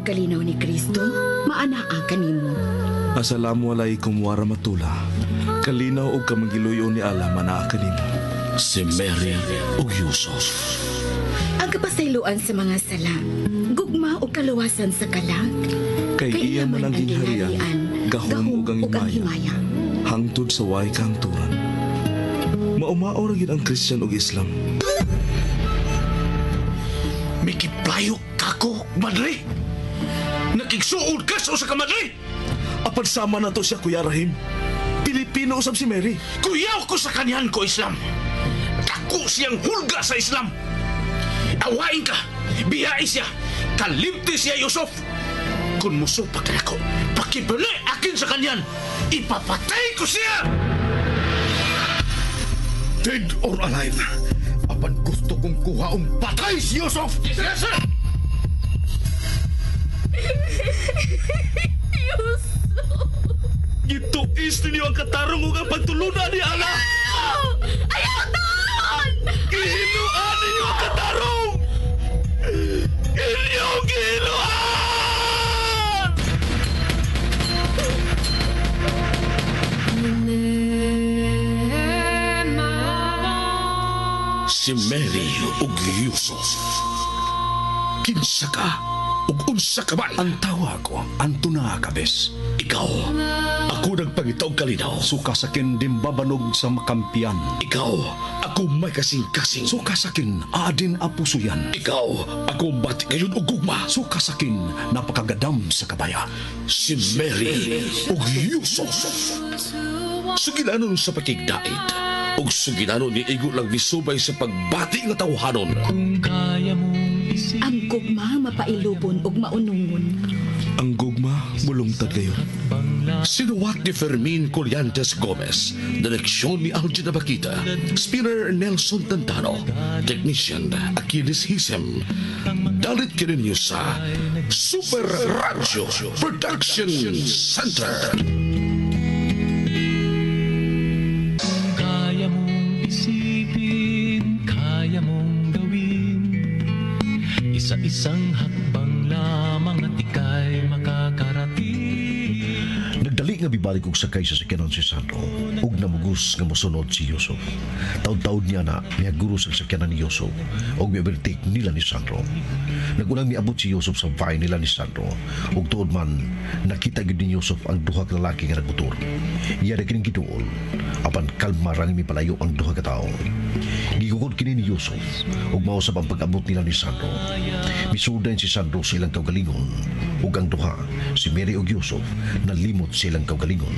pagkalinaw ni Kristo, maanaa kanimo. Assalamualaikum warahmatullah. Kalinaw og kamangiluyo ni Allah manaa kanimo. Si Mary ug Yusuf. Ang kapasayloan sa mga sala, gugma o kaluwasan sa kalag. Kay iya man ang gingharian, gahom ug ang himaya, hangtod sa way kahangturan. Maumao ra gid ang Christian ug Islam. Mikiplayo kako, madre. Nakigsuod ka sa usa ka madre. Apan sama na to siya, Kuya Rahim. Pilipino usab si Mary. Kuyaw ko sa kanyan ko Islam. Dako siyang hulga sa Islam. Awain ka, biyai siya, kalimti siya Yusuf. Kung musupak ka ako, pakibali akin sa kanyan, ipapatay ko siya! Dead or alive, apan gusto kong kuhaong patay si Yusuf! Yes, sir! Yusuf! Gituis ninyo ang katarong ug ang pagtulunan ni Allah. Ayaw doon! Gihinuan ninyo ang katarong! Inyong gihinuan! Si Mary ug Yusuf. Kinsa ka ug unsa ka man? Ang tawa ko, Antuna Kabes. Ikaw, ako nagpangitaw kalinaw. Suka sakin dimbabanog sa makampian. Ikaw, ako may kasing-kasing. Suka sakin adin apuso yan. Ikaw, ako bati kayon og gugma. Suka sakin napakagadam sa kabaya. Si Mary ug Yusuf. Suginanon sa pakigdait. Ug suginanon ni igo lang misubay sa pagbati nga tawhanon. Ang gugma mapailubon ug maunungon. Ang gugma mulungtad kayo. Sinuwat ni Fermin Colliantes Gomez, direksyon ni Algina Bakita, spinner Nelson Tantano, technician Achilles Hisem. Dalit kininyo sa Super Radio Production Center. Kaya mong isipin, kaya mong gawin, isa-isang hakbang lamang at ika'y makakarating. Nagdali nga bibalik og sakay sa sakyanan si Sandro ug namugos nga mosunod si Yusuf. Taud-taud niya na miyaguro sa sakyanan ni Yusuf ug miabertik nila ni Sandro. Nagunang miabot si Yusuf sa bahay nila ni Sandro ug tuod man nakita gid ni Yusuf ang duha ka lalaki nga nagmotor. Iya ra kining giduol apan kalma ra mi palayo ang duha ka tawo. Gigugod kini ni Yusuf ug mao sa pag-abot nila ni Sandro. Misudan si Sandro sa ilang kaugalingon ug ang duha si Mary ug Yusuf nalimot silang kaugalingon.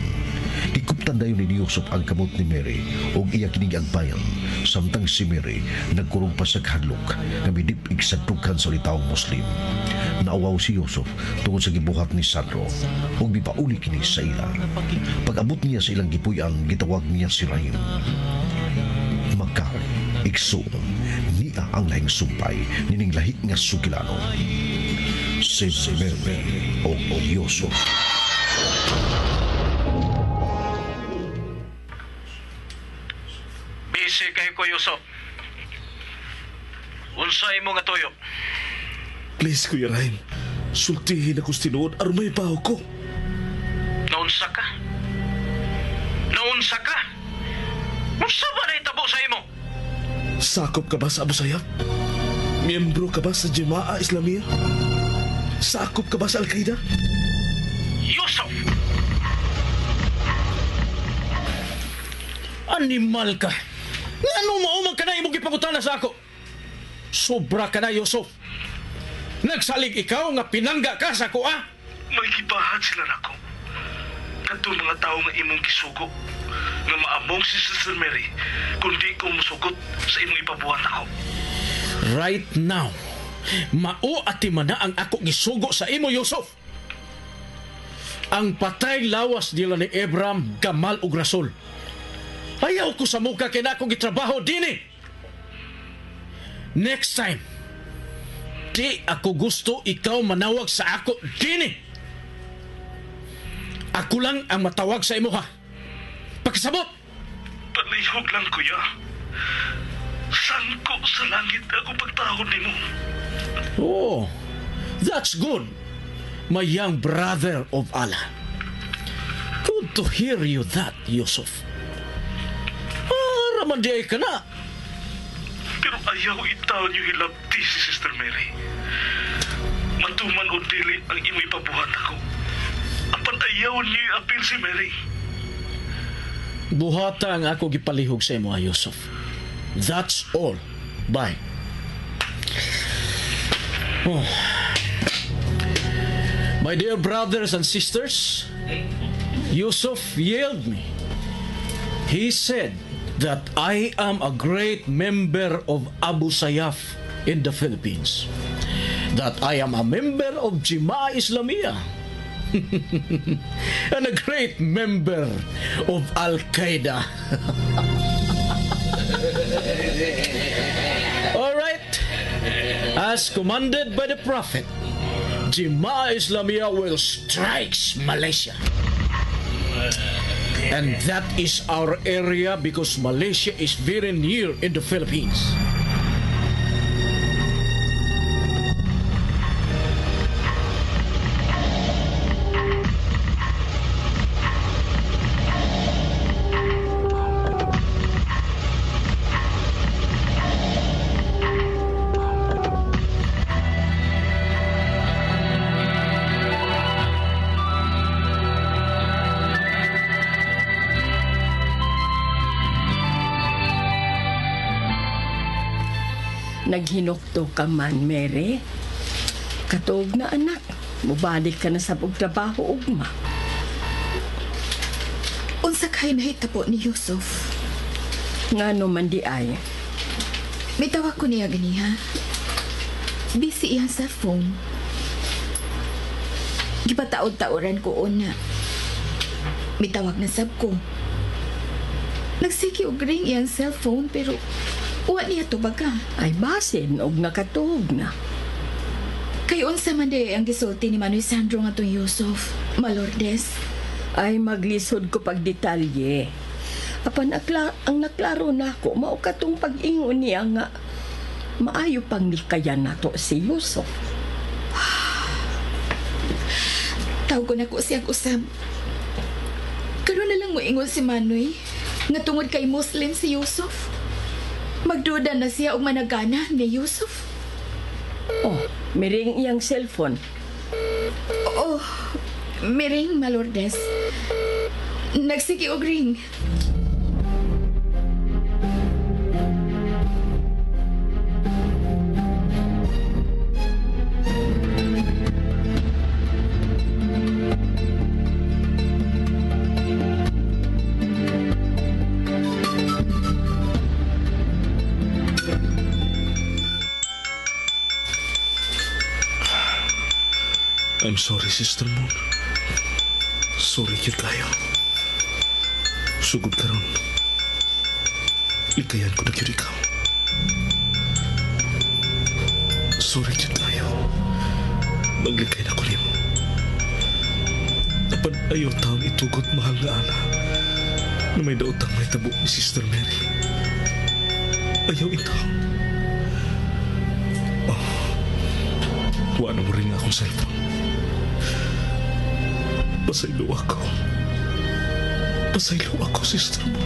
Gikuptan dayon ni Yusuf ang kamot ni Mary ug iya kining agbayan samtang si Mary nagkurong pa sa hadlok nga midip-ig sa dughan sa litawong Muslim. Naawaw si Yusuf tungod sa gibuhat ni Sandro ug mipauli kini sa ila. Pag-abot niya sa ilang gipuy-an, gitawag niya si Rahim. Igsoon niya ang lahing sumpay nining lahi nga sugilano. Si Mary o Yusuf. Busy kay ko, Yusuf. Unsay mo nga tuyo? Please, Kuya Rahim. Sultihin ako tinuod aron may baho ko. Naunsa ka? Naunsa ka? Unsa ba na itabo sa imo? Sakop ka ba sa Abu Sayyaf? Miyembro ka ba sa Jemaah Islamiyah? Sakop ka ba sa Al-Qaeda? Yusuf! Animal ka! Ngano maumag ka na imong gipangutana sa ako? Sobra ka na, Yusuf. Nagsalig ikaw nga pinangga ka sa kuha. May gibahan sila nako. Kadto mga tao nga imong gisugo nga maamong si Sister Mary kundi ko musugot sa imong ipabuhat ako. Right now, mao ati man na ang ako gisugo sa imo, Yusuf. Ang patay lawas nila ni Abraham, Gamal ug Rasul. Ayaw ko sa muka kina akong gitrabaho dini. Next time, di ako gusto ikaw manawag sa ako dini. Ako lang ang matawag sa imo, ha? Pakisabot! Palihog lang, kuya. Sangko sa langit ako pagtahon nimo. Oh, that's good. my young brother of Allah. Good to hear you that, Yusuf. Raman di ay ka na. Pero ayaw itaon yung hilabti si Sister Mary. Matuman o dili ang imo ipabuhat ako. Apan ayaw niyo apil si Mary. Buhata ang ako gipalihog sa imo, Yusuf. That's all. Bye. Oh. My dear brothers and sisters, Yusuf yelled me. He said that I am a great member of Abu Sayyaf in the Philippines. That I am a member of Jemaah Islamiyah. And a great member of Al-Qaeda. All right. As commanded by the Prophet, Jemaah Islamiyah will strike Malaysia. And that is our area because Malaysia is very near in the Philippines. Naghinukto ka man, Mary. Katuog na anak, mubalik ka na sa pagtrabaho ugma. Unsa kay nahitabo ni Yusuf? Ngano man di ay? May tawag ko niya ganiha. Busy iyang cellphone. Gipataod-taoran ko una. May tawag na sab ko. Nagsiki og ring iyang cellphone pero uwa niya to baga. Ay basin og nakatuog na. Kay unsa man di ang gisulti ni Manoy Sandro nga tong Yusuf, Malordes? Ay maglisod ko pag detalye. Apan ang naklaro na ako, mao katong pag-ingon niya nga maayo pang nikayan nato si Yusuf. Tawag ko na ko siyang usab. Karon na lang mo ingon si Manoy nga tungod kay Muslim si Yusuf. Magduda na siya og managana ni Yusuf. Oh, miring iyang cellphone. Oh, miring, Malordes. Nagsiki og ring. I'm sorry, Sister Moon. Sorry yun kayo. Sugod ka ron. Ikayan ko na yun ikaw. Sorry yun kayo. Maglikay na ko niyo. Dapat ayaw taon itugot mahal na ala na may daotang may tabo ni Sister Mary. Ayaw itaw. Oh, wala mo rin akong cellphone. Pasaylo ako. Pasaylo ako, Sister mo.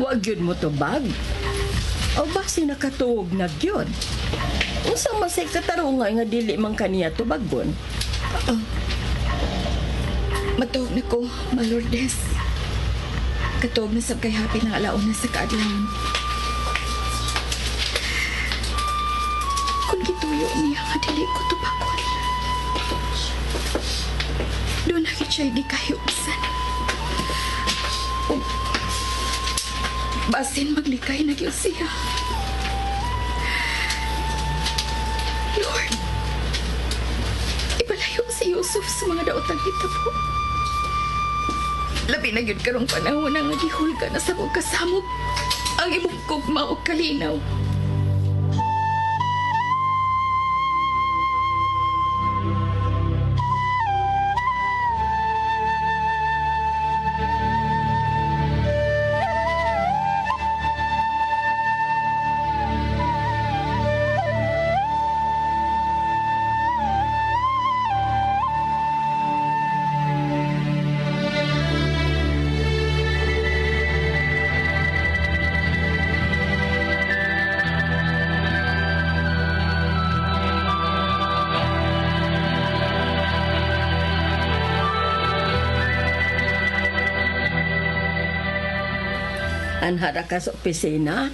Wag yun mo to, bag. O basi nakatuog na yun. Unsa masay katarungay nga dili man kaniya to bagon. Matuog na ko, Malordes. Katuog na sab kay hapit ng alaon na sa kaadlawan. Kung gituyo niya nga dili ko tubakon. Doon na siya'y gikayusan. Basin maglikay na yun siya. Lord, ipalayo si Yusuf sa mga daotang hitabo. Labi na yun karong panahon na nga gihulga na sa mong kasamog ang imong kugma o kalinaw. Anhara ka sa opisina?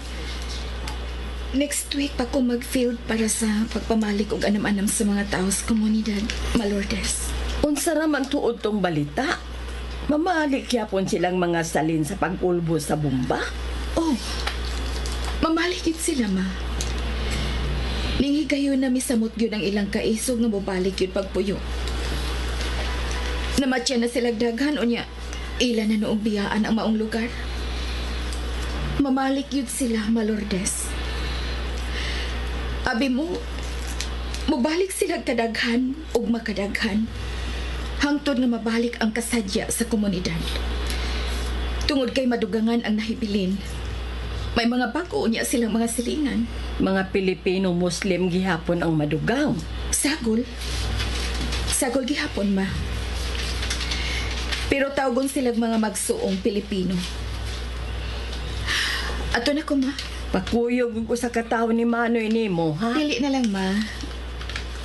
Next week pa ko mag-field para sa pagpamalik og anam-anam sa mga tao sa komunidad, Malordes. Unsa raman tuod tong balita? Mamalik yapon silang mga salin sa pag-ulbo sa bomba? Oh, mamalikit sila, ma. Ningigayon na misamot yun ang ilang kaisog nga mobalik yun pagpuyo. Namatya na silang daghan o niya, ilan na noong biyaan ang maong lugar. Mamalik yun sila, Malordes. Abi mo, mubalik sila kadaghan o makadaghan hangtod nga mabalik ang kasadya sa komunidad. Tungod kay madugangan ang nahibilin, may mga bago niya silang mga silingan. Mga Pilipino-Muslim gihapon ang madugang. Sagol. Sagol gihapon, ma. Pero tawgon silang mga magsuong Pilipino. Ato na ko, ma. Pakuyog ko sa kataw ni Manoy nimo, ha? Dili na lang, ma.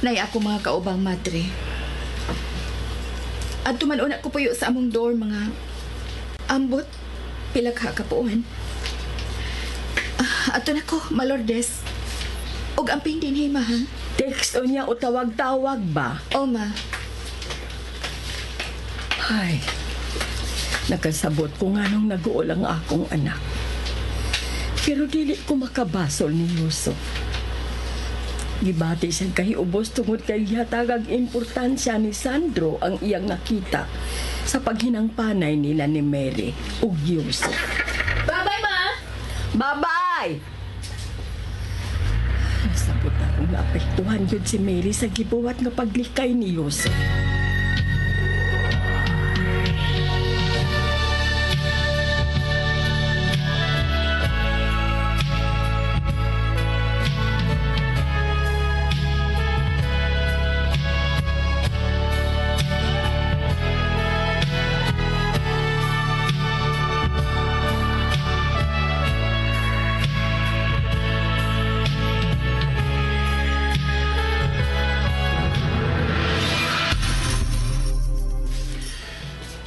Nay ako mga kaubang madre. At tumanuna ko puyo sa among door mga ambot pilagha kapuan. Ato na ko, Malordes. Og amping din hima, ha? Text o niya o tawag-tawag ba? O, ma. Ay, nakasabot ko nga nung nag-uulang akong anak. Pero dili ko makabasol ni Yusuf. Gibati siyang kahiubos tungod kay hatagag importansya ni Sandro ang iyang nakita sa paghinangpanay nila ni Mary ug Yusuf. Bye-bye, ma! Bye-bye! Nasabot na kong naapektuhan yun si Mary sa gibuhat nga paglikay ni Yusuf.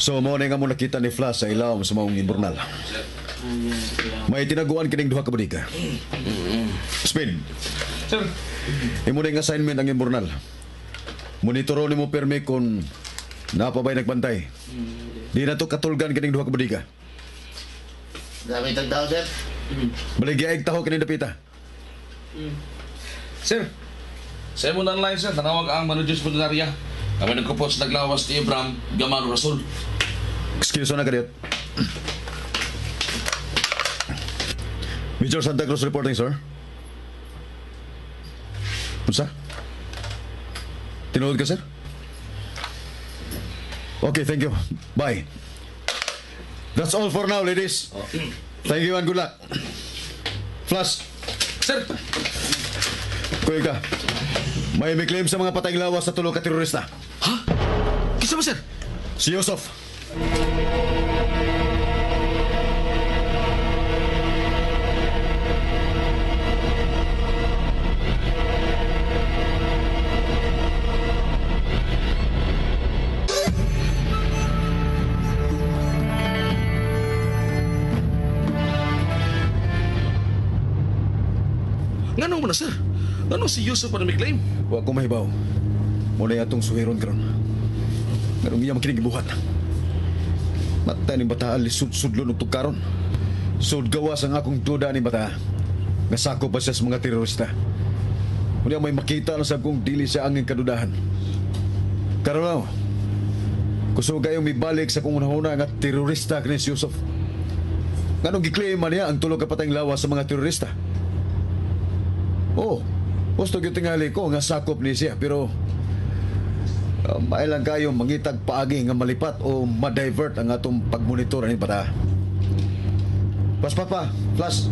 So, mo na nga mo nakita ni Flash sa ilawom sa maong imburnal. May tinaguan kining duha ka bodega. Speed. Sir. Imo na yung assignment ang imburnal. Monitoro ni mo permi kung napabay nagbantay. Di na to katulgan kining duha ka bodega. Gamit ang tao, sir. Baligyaig taho kining dapita. Sir. Sa imo na online, sir. Tanawag ang manager sa Punarya. Kami nagkupot sa naglawas ni Abraham Gamal Rasul. Excuse na kadiyot. Major Santa Cruz reporting, sir. Unsa? Tinuod ka, sir? Okay, thank you. Bye. That's all for now, ladies. Thank you and good luck. Flash. Sir. Kuya ka. May claim sa mga patayng lawas sa tulo ka terorista. Ha? Kisa ba, sir? Si Yusuf. Ngano mo na, sir? Ngano si Yusuf pa na may claim? Wa ko mahibaw. Muna atong suhiron karon. Nganong iya makinig buhat. Mata ni bata lisud-sudlon og tugkaron. Sud gawas ang akong duda ni bata. Nasako pa siya sa mga terorista. Muna may makita na sa kong dili siya ang kadudahan. Karon na, kusog kayong mibalik sa kung una-una nga terorista kini si Yusuf. Nganong giklaim man niya ang tulo ka patayng lawas sa mga terorista? Oh, gusto yung tingali ko nga sakop ni siya, pero mailang kayo mangitag paagi nga malipat o ma-divert ang atong pagmonitor ni bata. Paspat pa, Flash.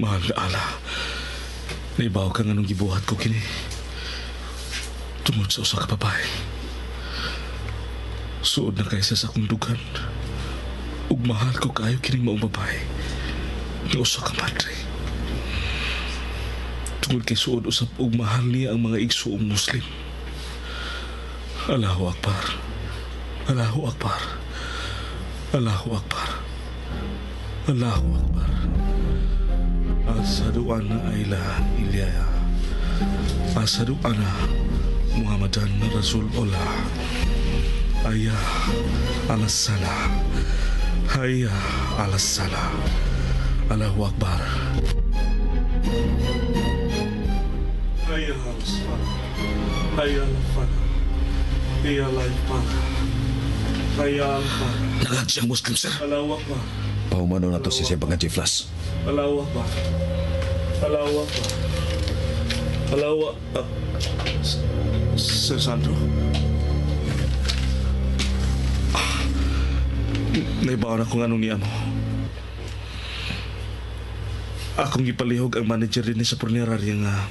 Mahal na ala. Naibaw ka nga nung gibuhat ko kini. Tungod sa usa ka babae. Suod na kaysa sa akong dugan. Ug mahal ko kayo kining maong babae. Nga usa ka madre. Tungod kay suod usap ug mahal niya ang mga igsuong Muslim. Allahu Akbar. Allahu Akbar. Allahu Akbar. Allahu Akbar. Asyhadu anna la ilaha illallah. Asyhadu anna Muhammadan Rasulullah. Hayya 'alas salah. Hayya 'alas salah. Allahu Akbar. Hayya 'alas salah. Hayya 'alas salah. Hayya 'alas salah. Hayya 'alas salah. Nagad siyang Muslim, sir. Allahu Akbar. Pahumano na to siya mga Jiflas. Allahu Akbar. Allahu Akbar. Allahu Akbar. Sir Sandro. Naibaon ako nga nung niya mo. Akong gipalihog ang manager rin sa punerarya nga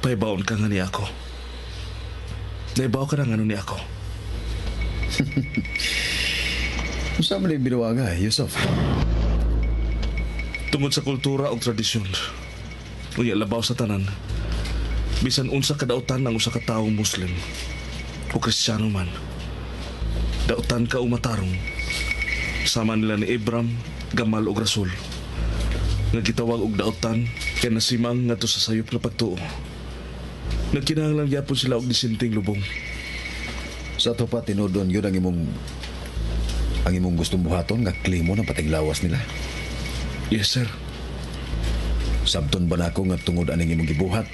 paibaon ka nga niya ako. Naibaw ka na nga nung niya ako. Saan mo na yung binawaga, Yusuf? Tungod sa kultura o tradisyon, unya labaw sa tanan, bisan unsa kadautan ang usa ka taong Muslim o Kristiyano man, dautan ka umatarong, sama nila ni Abraham, Gamal ug Rasul, nga gitawag og dautan kay nasimang ngadto sa sayop na pagtuo. Nagkinahanglan gyapon sila og disinting lubong. Sa to pa tinudon yun ang imong gustong buhaton nga klimo ng pating lawas nila. Yes, sir. Sabton ba nako nga tungod aning imong gibuhat?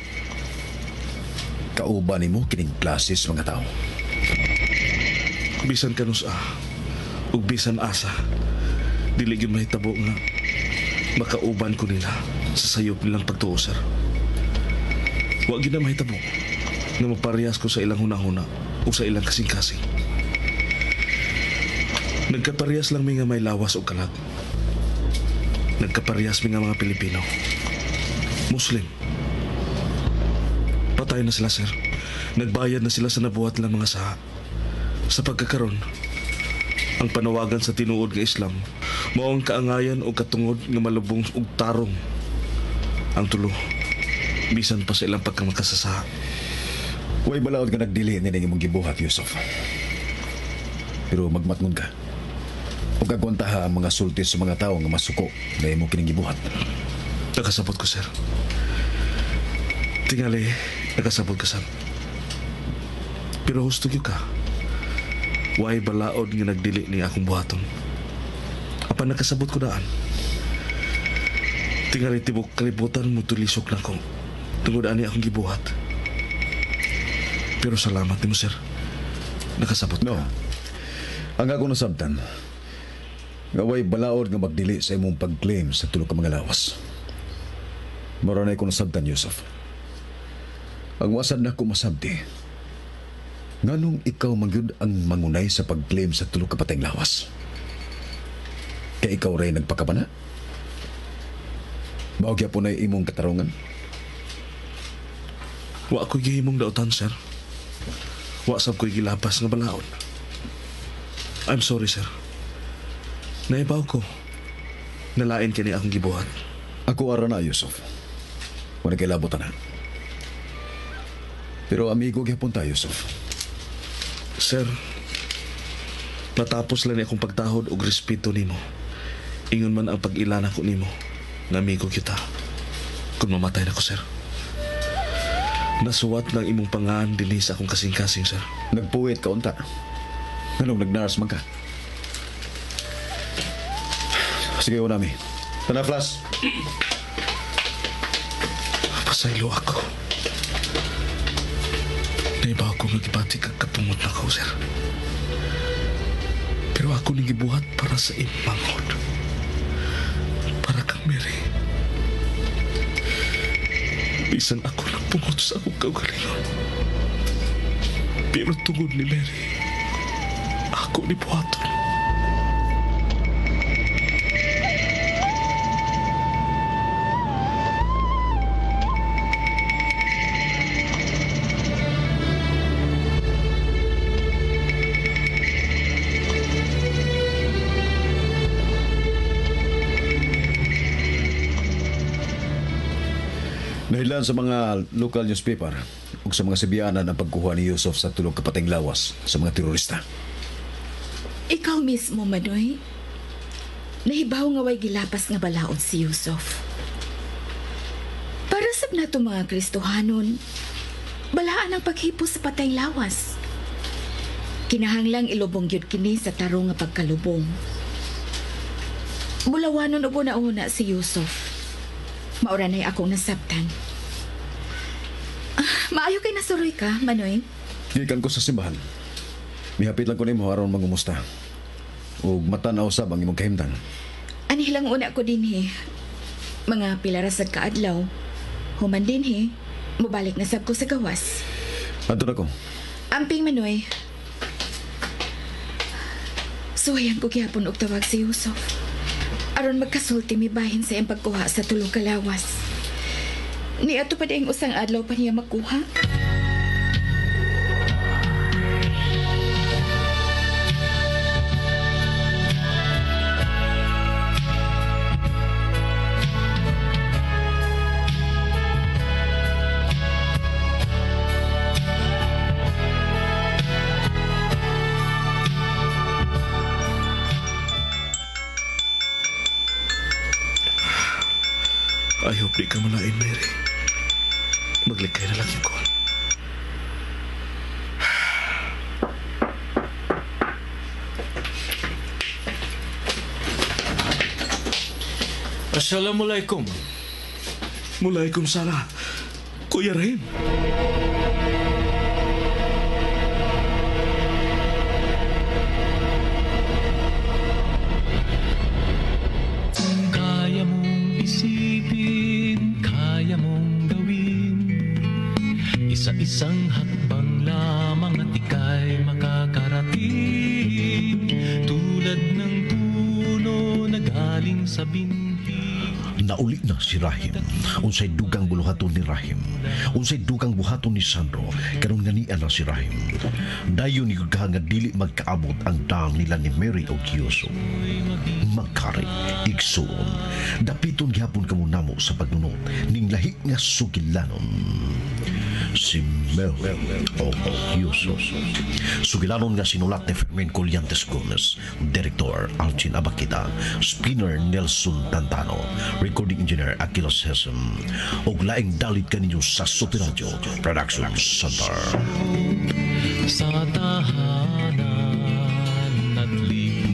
Kauban nimo kining klases mga tao. Bisan kanusa ug bisan asa, dili gyud mahitabo nga makauban ko nila sa sayop nilang pagtuo, sir. Wa gyud na mahitabo nga maparehas ko sa ilang hunahuna o sa ilang kasing-kasing. Nagkaparehas lang mi nga may lawas o kalag. Nagkaparehas mi nga mga Pilipino. Muslim. Patay na sila, sir. Nagbayad na sila sa nabuhat lang mga saha. Sa pagkakaroon, ang panawagan sa tinuod nga Islam mao ang kaangayan o katungod nga malubong og tarong. Ang tulo, bisan pa sa ilang pagkamakasasaha. Way balaod ka nagdili ni imong gibuhat, Yusuf. Pero magmatngon ka. Huwag kagwantaha ang mga sulti sa mga tao nga masuko na imong kining gibuhat. Nakasabot ko, sir. Tingali, nakasabot ka, sir. Pero husto gyud ka. Way balaod nga nagdili ni akong buhaton. Apan nakasabot ko daan. Tingali tibok kalibutan mo tulisok na ko. Tungod ani akong gibuhat. Pero salamat nimo, sir. Nakasabot ka. No. Ang ako nasabtan, nga way balaod nga magdili sa imong pag-claim sa tulo ka mga lawas. Maranay ko nasabtan, Yusuf. Ang wasad na ko masabdi, nganong ikaw magyud ang mangunay sa pag-claim sa tulo ka patayng lawas? Kaya ikaw rin nagpakabana? Baogya po na imong katarungan? Wa ko gihimong dautan, sir. Wa sab ko'y gilabas nga balaod. I'm sorry, sir. Naibaw ko. Nalain kini akong gibuhat. Ako ara na, Yusuf. Wala kay labotan na. Pero amigo gyapon ta, Yusuf. Sir, natapos lang ni akong pagtahod og respeto nimo. Ingon man ang pag-ilana ko nimo. Nga amigo kita. Kung mamatay na ko, sir. Nasuwat ng imong pangaan dinhi sa akong kasing-kasing, sir. Nagpuwit ka unta. Anong nag-nurse man ka? Sige, unami. Tana, Flash. Pasaylo ako. Naibaw ko nga gibati kag kapungot na ko, sir. Pero ako ning gibuhat para sa imangod. Para kang Mary. Bisan ako nagpungot sa akong kaugalingon. Pero tungod ni Mary, ako ni buhaton. Dahilan sa mga local newspaper ug sa mga sibiyanan ang pagkuha ni Yusuf sa tulong kapateng lawas sa mga terorista. Ikaw mismo, Manoy. Nahibaw nga way gilapas nga balaod si Yusuf. Para sab nato mga Kristohanon, balaan ang paghipos sa patay lawas. Kinahanglang ilubong gyud kini sa tarong nga pagkalubong. Bulawanon og una si Yusuf. Maura na'y akong nasabtan. Maayo kay nasuroy ka, Manoy. Gikan ko sa simbahan. Mihapit lang ko nimo aron mangumusta. Ug matanaw sab ang imong kahimtang. Ani lang una ko dinhi. Mga pilarasad ka adlaw. Human dinhi, mubalik na sab ko sa gawas. Adto na ko. Amping, Manoy. Suwayan ko gihapon og tawag si Yusuf. Aron magkasulti mi bahin sa iyang pagkuha sa tulong kalawas. Ni ato pa ding usang adlaw pa niya magkuha. I hope di ka malain, Mary. Maglikay na lang yung call. Assalamualaikum. Mulaikum salam. Kuya Rahim. Kaya mong isipin, kaya mong gawin, isa-isang hakbang lamang at ika'y makakarating, tulad ng puno na galing sa binti. Nauli na si Rahim. Unsay dugang buluhaton ni Rahim. Unsay dugang buhaton ni Sandro. Karong nganian na si Rahim. Dayon ni nga dili magkaabot ang daang nila ni Mary o Yusuf. Magkari, igsuon. Dapiton gihapon kamo namo sa pagnunot ning lahi nga sugilanon. Si Mary o Yusuf. Sugilanon nga sinulat ni Fermin Colliantes Gomez, Direktor Alcin Abakita, Spinner Nelson Tantano, Recording Engineer Aquiles Hesem, ug laing dalit kaninyo sa Sotiradyo Production Center. Sa tahanan at lipat